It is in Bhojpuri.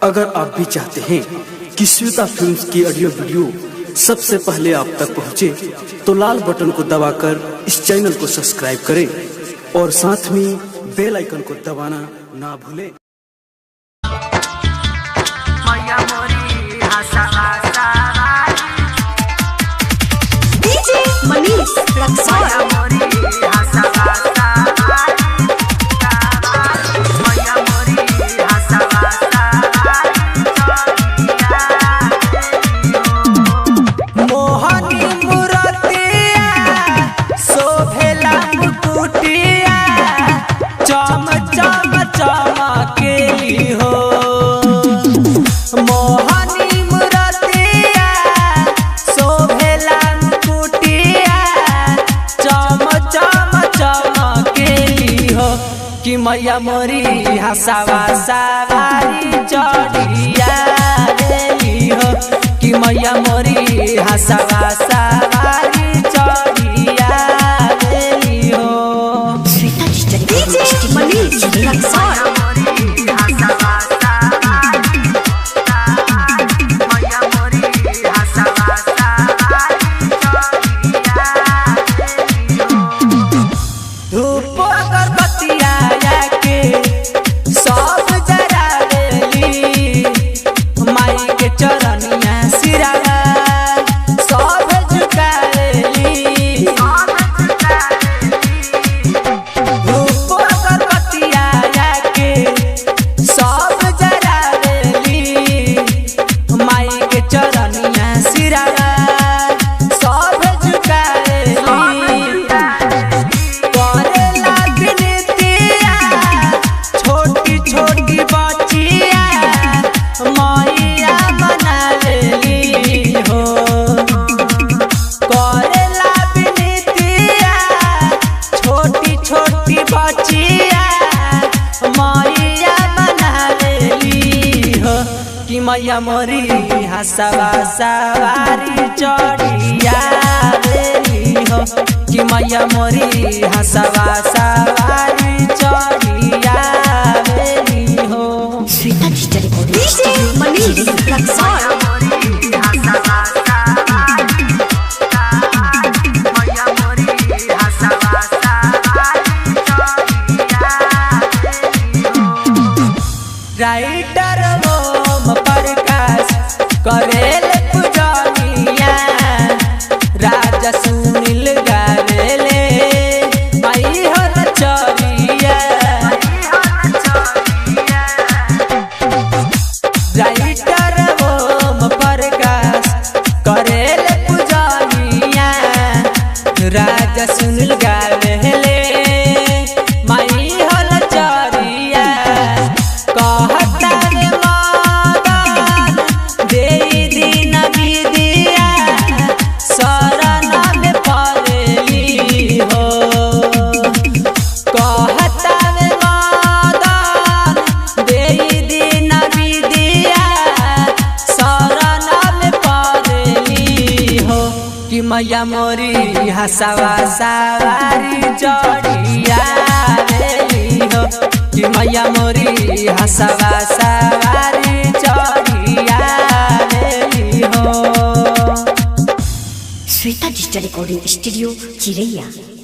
अगर आप भी चाहते हैं कि श्वेता फिल्म्स की ऑडियो वीडियो सबसे पहले आप तक पहुंचे, तो लाल बटन को दबाकर इस चैनल को सब्सक्राइब करें और साथ में बेल आइकन को दबाना ना भूलें। डीजे मनीष रक्सौल कि मैया मोरी हसावा सवारी चढ़िया देली हो, कि मैया मोरी हसावा सवारी चढ़िया देली हो। डीजे मनीष रक्सौल कि मैया मोरी हसावा सवारी चढ़िया देली हो, कि मैया मोरी हसावा सवारी चढ़िया देली हो। डीजे मनीष रक्सौल राइटर ओम प्रकाश करेल पूजनिया, राजा सुनील गावेले माई हो नचरिया। राइटर ओम प्रकाश करेल पूजनिया, राजा सुनील गावेले माई हो नचरिया। कि मैया मोरी हसावा सवारी चढ़िया देली हो, कि मैया मोरी हसावा सवारी चढ़िया देली हो। श्वेता डिजिटल रिकॉर्डिंग स्टूडियो चिरैया।